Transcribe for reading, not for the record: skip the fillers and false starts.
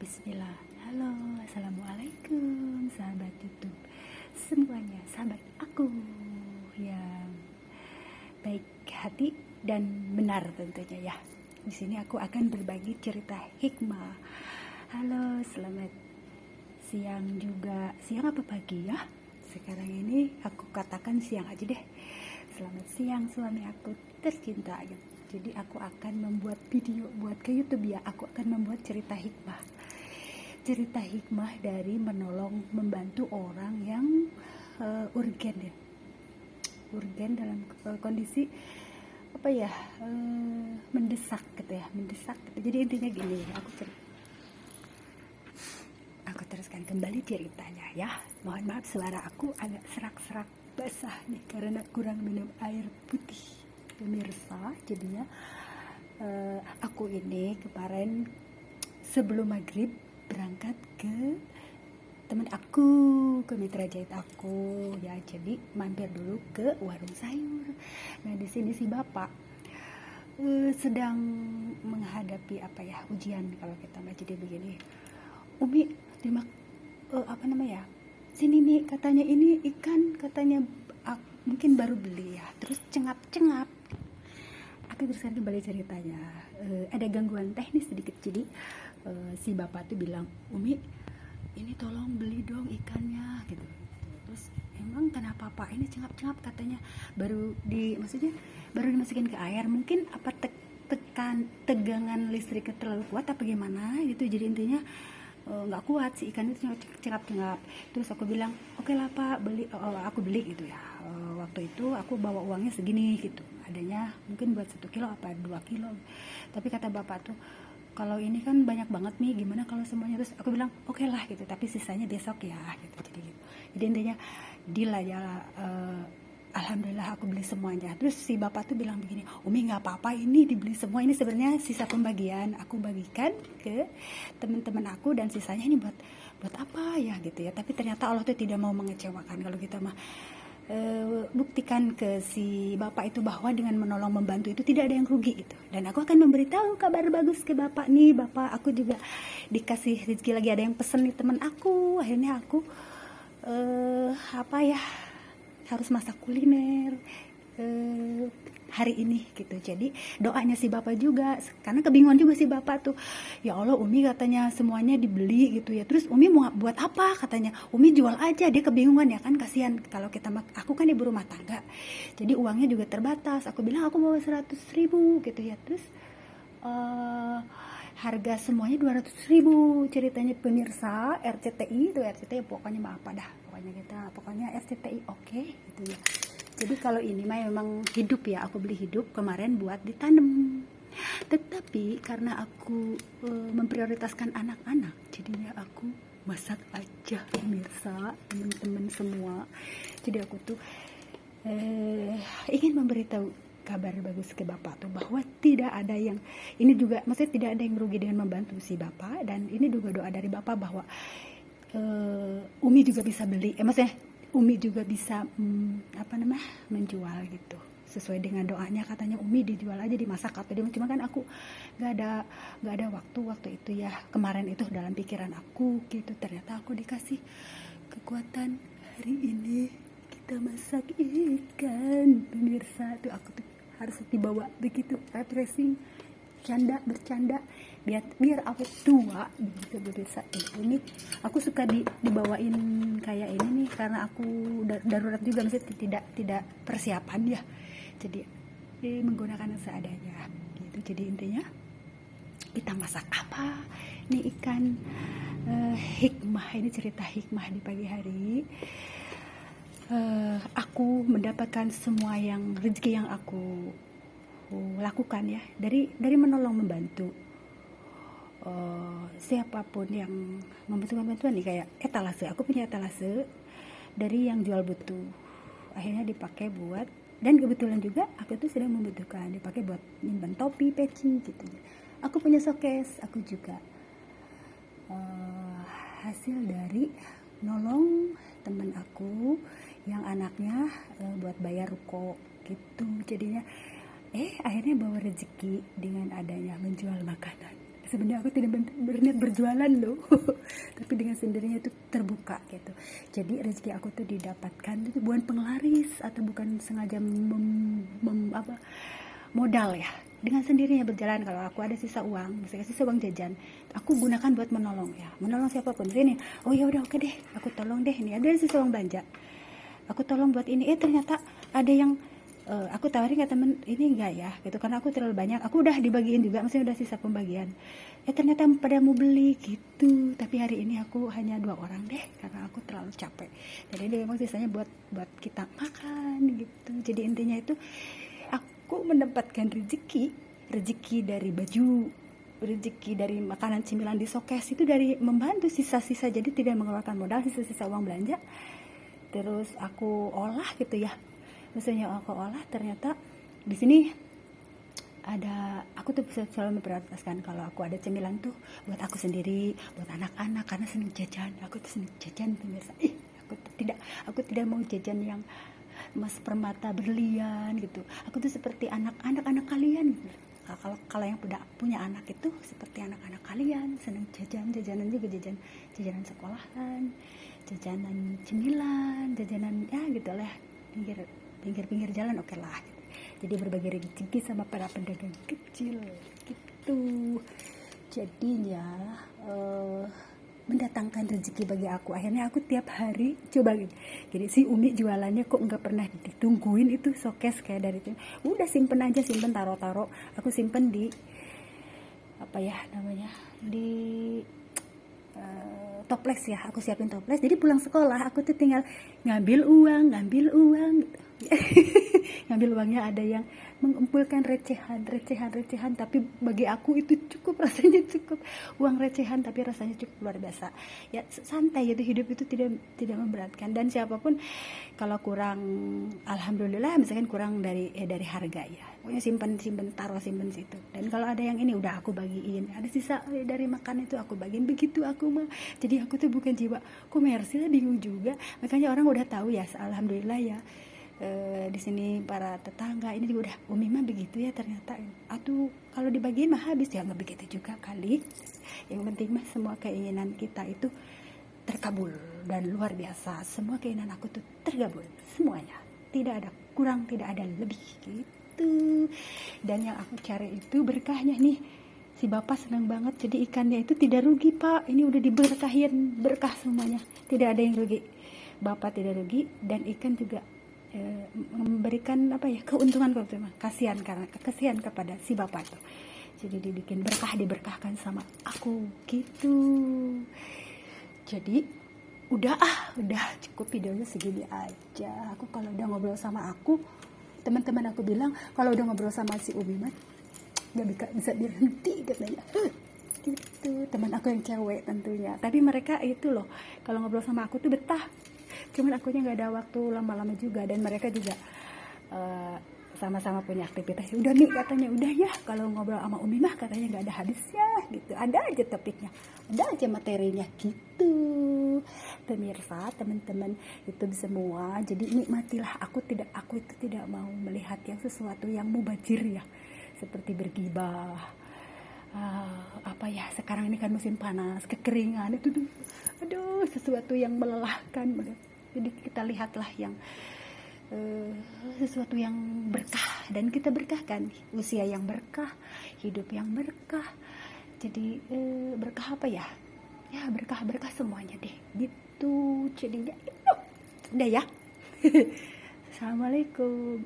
Bismillah. Halo, assalamualaikum sahabat YouTube semuanya, sahabat aku yang baik hati dan benar tentunya ya. Di sini aku akan berbagi cerita hikmah. Halo, selamat siang juga. Siang apa pagi ya? Sekarang ini aku katakan siang aja deh. Selamat siang suami aku tercinta gitu. Jadi aku akan membuat video buat ke YouTube ya. Aku akan membuat cerita hikmah. Cerita hikmah dari menolong, membantu orang yang urgen ya. Urgen dalam kondisi apa ya? Mendesak gitu ya, mendesak gitu. Jadi intinya gini, aku teruskan kembali ceritanya ya. Mohon maaf suara aku agak serak-serak basah nih karena kurang minum air putih pemirsa. Jadinya aku ini kemarin sebelum maghrib berangkat ke teman aku, ke mitra jahit aku ya. Jadi mampir dulu ke warung sayur. Nah di sini si bapak sedang menghadapi apa ya, ujian kalau kita mah. Jadi begini, Umi apa namanya, sini nih katanya ini ikan, katanya mungkin baru beli ya, terus cengap-cengap. Aku teruskan kembali ceritanya. Ada gangguan teknis sedikit. Jadi si bapak tuh bilang, Umi ini tolong beli dong ikannya gitu. Terus emang kenapa pak, ini cengap-cengap katanya, maksudnya baru dimasukin ke air, mungkin apa tegangan listriknya terlalu kuat apa gimana gitu. Jadi intinya nggak kuat si ikan itu cengap-cengap. Terus aku bilang oke lah pak, beli. Aku beli gitu ya. Waktu itu aku bawa uangnya segini gitu, adanya mungkin buat 1 kilo apa 2 kilo. Tapi kata bapak tuh, kalau ini kan banyak banget nih, gimana kalau semuanya. Terus aku bilang oke lah gitu, tapi sisanya besok ya gitu. Jadi intinya deal aja lah. Alhamdulillah aku beli semuanya. Terus si bapak tuh bilang begini, Umi nggak apa-apa ini dibeli semua, ini sebenarnya sisa pembagian, aku bagikan ke teman-teman aku dan sisanya ini buat apa ya gitu ya. Tapi ternyata Allah tuh tidak mau mengecewakan kalau kita mah buktikan ke si bapak itu bahwa dengan menolong membantu itu tidak ada yang rugi gitu. Dan aku akan memberitahu kabar bagus ke bapak nih, bapak aku juga dikasih rezeki lagi, ada yang pesen nih teman aku. Akhirnya aku apa ya, harus masak kuliner hari ini gitu. Jadi doanya si bapak juga, karena kebingungan juga si bapak tuh, ya Allah Umi katanya semuanya dibeli gitu ya, terus Umi mau buat apa, katanya Umi jual aja. Dia kebingungan ya kan, kasihan kalau kita, aku kan ibu rumah tangga jadi uangnya juga terbatas. Aku bilang aku bawa 100.000 gitu ya. Terus harga semuanya 200.000 ceritanya pemirsa. RCTI itu RCTI pokoknya mah apa dah, pokoknya RCTI oke gitu ya. Jadi kalau ini mah memang hidup ya, aku beli hidup kemarin buat ditanam. Tetapi karena aku memprioritaskan anak-anak, jadinya aku masak aja pemirsa, teman-teman semua. Jadi aku tuh ingin memberitahu kabar bagus ke bapak tuh, bahwa tidak ada yang, ini juga maksudnya tidak ada yang rugi dengan membantu si bapak. Dan ini juga doa dari bapak bahwa Umi juga bisa beli, maksudnya Umi juga bisa menjual gitu sesuai dengan doanya. Katanya Umi dijual aja, dimasak atau cuma kan aku nggak ada waktu itu ya. Kemarin itu dalam pikiran aku gitu, ternyata aku dikasih kekuatan hari ini kita masak ikan pemirsa tuh. Aku tuh harus dibawa begitu refreshing, bercanda biar aku tua begitu pemirsa. Ini aku suka dibawain kayak ini nih karena aku darurat juga, maksudnya tidak persiapan ya. Jadi menggunakan seadanya gitu. Jadi intinya kita masak apa nih, ikan. Hikmah, ini cerita hikmah di pagi hari. Aku mendapatkan semua yang rezeki yang aku lakukan ya dari menolong membantu siapapun yang membutuhkan bantuan nih. Kayak etalase, aku punya etalase dari yang jual butuh, akhirnya dipakai buat, dan kebetulan juga aku tuh sedang membutuhkan, dipakai buat nyimpan topi, peci gitu. Aku punya showcase, aku juga hasil dari nolong temen aku yang anaknya buat bayar ruko gitu. Jadinya akhirnya bawa rezeki dengan adanya menjual makanan. sebenarnya aku tidak berniat berjualan loh. Tapi dengan sendirinya itu terbuka gitu. Jadi rezeki aku tuh didapatkan itu bukan penglaris atau bukan sengaja modal ya, dengan sendirinya berjalan. Kalau aku ada sisa uang, misalnya sisa uang jajan, aku gunakan buat menolong ya, menolong siapapun. Sini, oh ya udah oke deh, aku tolong deh, ini ada sisa uang belanja, aku tolong buat ini. Ternyata ada yang aku tawarin ke temen, ini enggak ya gitu, karena aku terlalu banyak, aku udah dibagiin juga, maksudnya udah sisa pembagian. Ternyata pada mau beli gitu, tapi hari ini aku hanya 2 orang deh karena aku terlalu capek. Jadi memang sisanya buat kita makan gitu. Jadi intinya itu aku mendapatkan rezeki dari baju, rezeki dari makanan cemilan di showcase itu dari membantu sisa-sisa, jadi tidak mengeluarkan modal, sisa-sisa uang belanja terus aku olah gitu ya. Maksudnya aku olah, ternyata di sini ada, aku tuh bisa selalu memprioritaskan kalau aku ada cemilan tuh buat aku sendiri, buat anak-anak, karena seneng jajan. Aku tuh seneng jajan pemirsa. Aku tidak mau jajan yang emas permata berlian gitu. Aku tuh seperti anak-anak kalian gitu. Kalau yang punya anak itu seperti anak-anak kalian, seneng jajanan juga, jajanan sekolahan, jajanan cemilan, jajanan ya gitu lah, pinggir jalan oke lah gitu. Jadi berbagi rezeki sama para pedagang kecil gitu. Jadinya mendatangkan rezeki bagi aku. Akhirnya aku tiap hari coba gitu. Jadi si Umi jualannya kok nggak pernah ditungguin itu showcase kayak dari itu. Udah simpen taro. Aku simpen di apa ya namanya, di toples ya. Aku siapin toples. Jadi pulang sekolah aku tuh tinggal ngambil uang gitu. Ngambil uangnya, ada yang mengumpulkan recehan, tapi bagi aku itu rasanya cukup, uang recehan tapi rasanya cukup luar biasa ya. Santai gitu, hidup itu tidak memberatkan. Dan siapapun kalau kurang, alhamdulillah, misalkan kurang dari harga ya, pokoknya simpen situ. Dan kalau ada yang ini udah aku bagiin, ada sisa dari makan itu aku bagiin, begitu aku mah. Jadi aku tuh bukan jiwa komersil, bingung juga. Makanya orang udah tahu ya, alhamdulillah ya. Di sini para tetangga ini juga udah, Umi mah begitu ya ternyata. Aduh, kalau dibagiin mah habis ya, nggak begitu juga kali. Yang penting mah semua keinginan kita itu terkabul, dan luar biasa, semua keinginan aku tuh terkabul semuanya, tidak ada kurang, tidak ada lebih gitu. Dan yang aku cari itu berkahnya nih. Si bapak senang banget, jadi ikannya itu tidak rugi pak, ini udah diberkahin, berkah semuanya, tidak ada yang rugi. Bapak tidak rugi, dan ikan juga memberikan apa ya, keuntungan kasihan kepada si bapak tuh. Jadi dibikin berkah, diberkahkan sama aku gitu. Jadi udah cukup videonya segini aja. Aku kalau udah ngobrol sama aku, teman-teman aku bilang kalau udah ngobrol sama si Umi mah nggak bisa berhenti katanya. Gitu, teman aku yang cewek tentunya. Tapi mereka itu loh, kalau ngobrol sama aku tuh betah. Cuman akunya nggak ada waktu lama-lama juga, dan mereka juga sama-sama punya aktivitas. Udah nih katanya, udah ya kalau ngobrol sama Umi mah katanya nggak ada habisnya gitu, ada aja topiknya, ada aja materinya gitu. Pemirsa, teman-teman itu semua, jadi nikmatilah. Aku itu tidak mau melihat yang sesuatu yang mubazir ya, seperti bergibah. Apa ya, sekarang ini kan musim panas, kekeringan itu tuh, aduh, sesuatu yang melelahkan. Jadi kita lihatlah yang sesuatu yang berkah, dan kita berkahkan usia yang berkah, hidup yang berkah. Jadi berkah apa ya berkah semuanya deh gitu. Jadinya udah ya. Assalamualaikum.